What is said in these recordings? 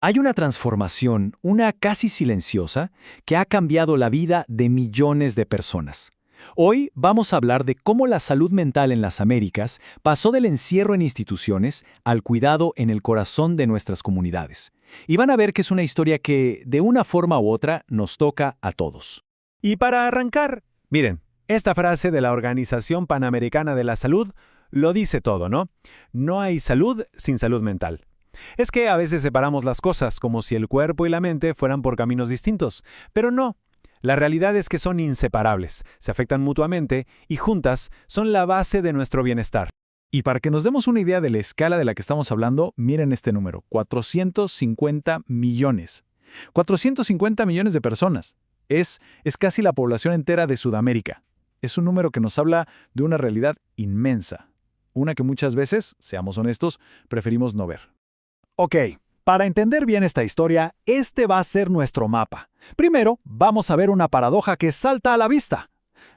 Hay una transformación, una casi silenciosa, que ha cambiado la vida de millones de personas. Hoy vamos a hablar de cómo la salud mental en las Américas pasó del encierro en instituciones al cuidado en el corazón de nuestras comunidades. Y van a ver que es una historia que, de una forma u otra, nos toca a todos. Y para arrancar, miren, esta frase de la Organización Panamericana de la Salud lo dice todo, ¿no? No hay salud sin salud mental. Es que a veces separamos las cosas como si el cuerpo y la mente fueran por caminos distintos, pero no. La realidad es que son inseparables, se afectan mutuamente y juntas son la base de nuestro bienestar. Y para que nos demos una idea de la escala de la que estamos hablando, miren este número, 450 millones. 450 millones de personas. Es casi la población entera de Sudamérica. Es un número que nos habla de una realidad inmensa. Una que muchas veces, seamos honestos, preferimos no ver. Ok, para entender bien esta historia, este va a ser nuestro mapa. Primero, vamos a ver una paradoja que salta a la vista.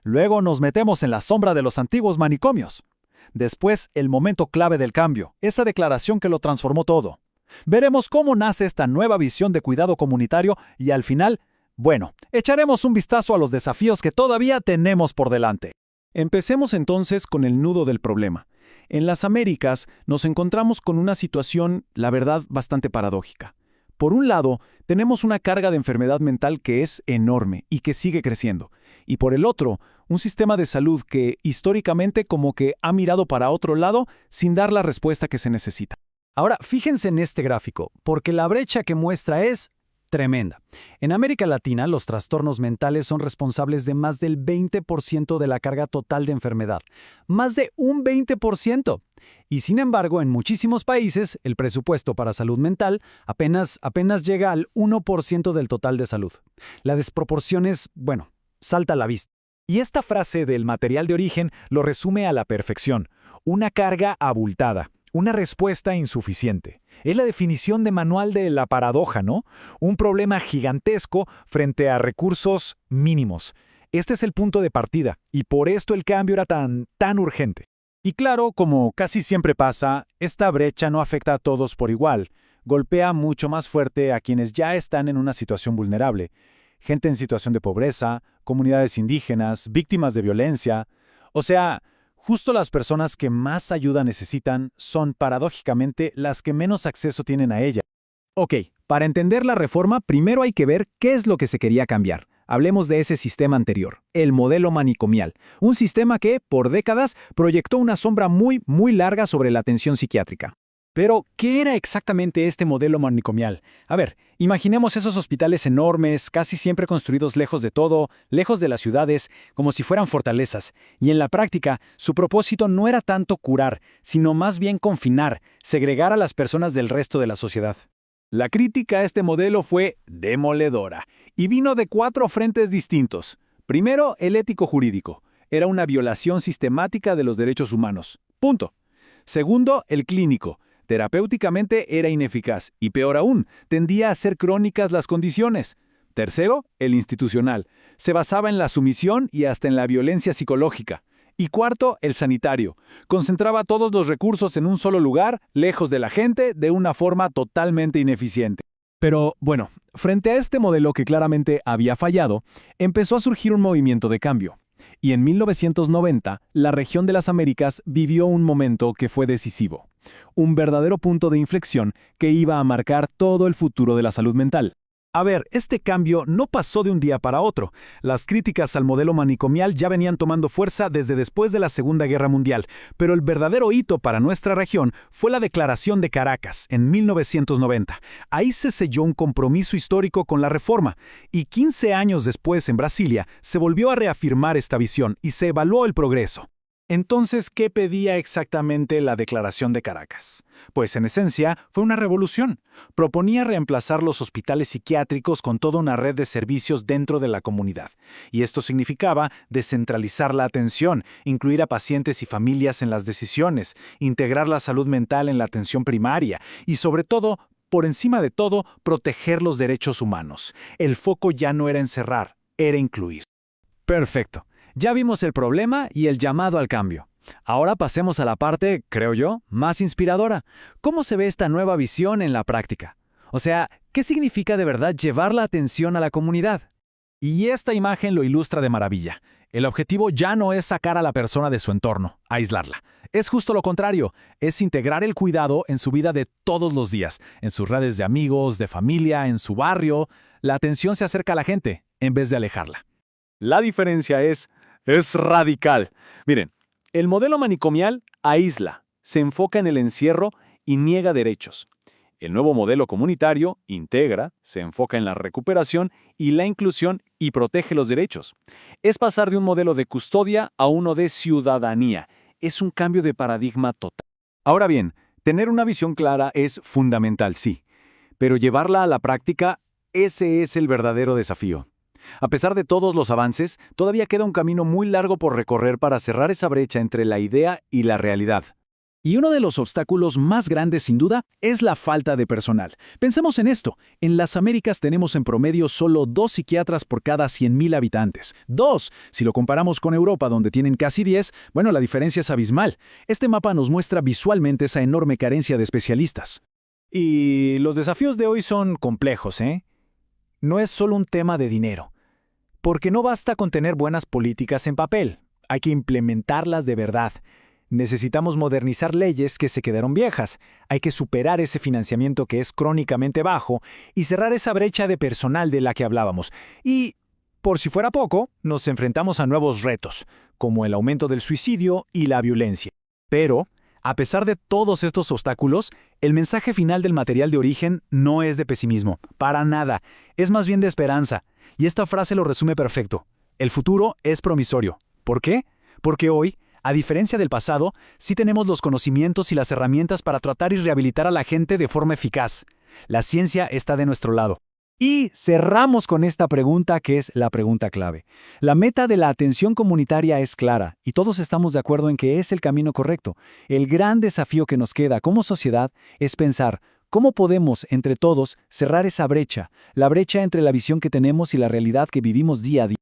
Luego nos metemos en la sombra de los antiguos manicomios. Después, el momento clave del cambio, esa declaración que lo transformó todo. Veremos cómo nace esta nueva visión de cuidado comunitario y al final, bueno, echaremos un vistazo a los desafíos que todavía tenemos por delante. Empecemos entonces con el nudo del problema. En las Américas nos encontramos con una situación, la verdad, bastante paradójica. Por un lado, tenemos una carga de enfermedad mental que es enorme y que sigue creciendo. Y por el otro, un sistema de salud que, históricamente, como que ha mirado para otro lado sin dar la respuesta que se necesita. Ahora, fíjense en este gráfico, porque la brecha que muestra es tremenda. En América Latina, los trastornos mentales son responsables de más del 20% de la carga total de enfermedad. Más de un 20%. Y sin embargo, en muchísimos países, el presupuesto para salud mental apenas llega al 1% del total de salud. La desproporción es, bueno, salta a la vista. Y esta frase del material de origen lo resume a la perfección. Una carga abultada. Una respuesta insuficiente. Es la definición de manual de la paradoja, ¿no? Un problema gigantesco frente a recursos mínimos. Este es el punto de partida, y por esto el cambio era tan urgente. Y claro, como casi siempre pasa, esta brecha no afecta a todos por igual. Golpea mucho más fuerte a quienes ya están en una situación vulnerable. Gente en situación de pobreza, comunidades indígenas, víctimas de violencia. O sea, justo las personas que más ayuda necesitan son, paradójicamente, las que menos acceso tienen a ella. Ok, para entender la reforma, primero hay que ver qué es lo que se quería cambiar. Hablemos de ese sistema anterior, el modelo manicomial. Un sistema que, por décadas, proyectó una sombra muy larga sobre la atención psiquiátrica. Pero, ¿qué era exactamente este modelo manicomial? A ver, imaginemos esos hospitales enormes, casi siempre construidos lejos de todo, lejos de las ciudades, como si fueran fortalezas. Y en la práctica, su propósito no era tanto curar, sino más bien confinar, segregar a las personas del resto de la sociedad. La crítica a este modelo fue demoledora, y vino de 4 frentes distintos. Primero, el ético-jurídico. Era una violación sistemática de los derechos humanos. Punto. Segundo, el clínico. Terapéuticamente era ineficaz y, peor aún, tendía a ser crónicas las condiciones. Tercero, el institucional. Se basaba en la sumisión y hasta en la violencia psicológica. Y cuarto, el sanitario. Concentraba todos los recursos en un solo lugar, lejos de la gente, de una forma totalmente ineficiente. Pero, bueno, frente a este modelo que claramente había fallado, empezó a surgir un movimiento de cambio. Y en 1990, la región de las Américas vivió un momento que fue decisivo. Un verdadero punto de inflexión que iba a marcar todo el futuro de la salud mental. A ver, este cambio no pasó de un día para otro. Las críticas al modelo manicomial ya venían tomando fuerza desde después de la Segunda Guerra Mundial, pero el verdadero hito para nuestra región fue la Declaración de Caracas, en 1990. Ahí se selló un compromiso histórico con la reforma, y 15 años después en Brasilia se volvió a reafirmar esta visión y se evaluó el progreso. Entonces, ¿qué pedía exactamente la Declaración de Caracas? Pues en esencia fue una revolución. Proponía reemplazar los hospitales psiquiátricos con toda una red de servicios dentro de la comunidad. Y esto significaba descentralizar la atención, incluir a pacientes y familias en las decisiones, integrar la salud mental en la atención primaria y, sobre todo, por encima de todo, proteger los derechos humanos. El foco ya no era encerrar, era incluir. Perfecto. Ya vimos el problema y el llamado al cambio. Ahora pasemos a la parte, creo yo, más inspiradora. ¿Cómo se ve esta nueva visión en la práctica? O sea, ¿qué significa de verdad llevar la atención a la comunidad? Y esta imagen lo ilustra de maravilla. El objetivo ya no es sacar a la persona de su entorno, aislarla. Es justo lo contrario, es integrar el cuidado en su vida de todos los días, en sus redes de amigos, de familia, en su barrio. La atención se acerca a la gente, en vez de alejarla. La diferencia es radical. Miren, el modelo manicomial aísla, se enfoca en el encierro y niega derechos. El nuevo modelo comunitario integra, se enfoca en la recuperación y la inclusión y protege los derechos. Es pasar de un modelo de custodia a uno de ciudadanía. Es un cambio de paradigma total. Ahora bien, tener una visión clara es fundamental, sí, pero llevarla a la práctica, ese es el verdadero desafío. A pesar de todos los avances, todavía queda un camino muy largo por recorrer para cerrar esa brecha entre la idea y la realidad. Y uno de los obstáculos más grandes, sin duda, es la falta de personal. Pensemos en esto. En las Américas tenemos en promedio solo 2 psiquiatras por cada 100.000 habitantes. 2. Si lo comparamos con Europa, donde tienen casi 10, bueno, la diferencia es abismal. Este mapa nos muestra visualmente esa enorme carencia de especialistas. Y los desafíos de hoy son complejos, ¿eh? No es solo un tema de dinero. Porque no basta con tener buenas políticas en papel. Hay que implementarlas de verdad. Necesitamos modernizar leyes que se quedaron viejas. Hay que superar ese financiamiento que es crónicamente bajo y cerrar esa brecha de personal de la que hablábamos. Y, por si fuera poco, nos enfrentamos a nuevos retos, como el aumento del suicidio y la violencia. Pero, a pesar de todos estos obstáculos, el mensaje final del material de origen no es de pesimismo, para nada. Es más bien de esperanza. Y esta frase lo resume perfecto. El futuro es promisorio. ¿Por qué? Porque hoy, a diferencia del pasado, sí tenemos los conocimientos y las herramientas para tratar y rehabilitar a la gente de forma eficaz. La ciencia está de nuestro lado. Y cerramos con esta pregunta que es la pregunta clave. La meta de la atención comunitaria es clara y todos estamos de acuerdo en que es el camino correcto. El gran desafío que nos queda como sociedad es pensar cómo podemos, entre todos, cerrar esa brecha, la brecha entre la visión que tenemos y la realidad que vivimos día a día.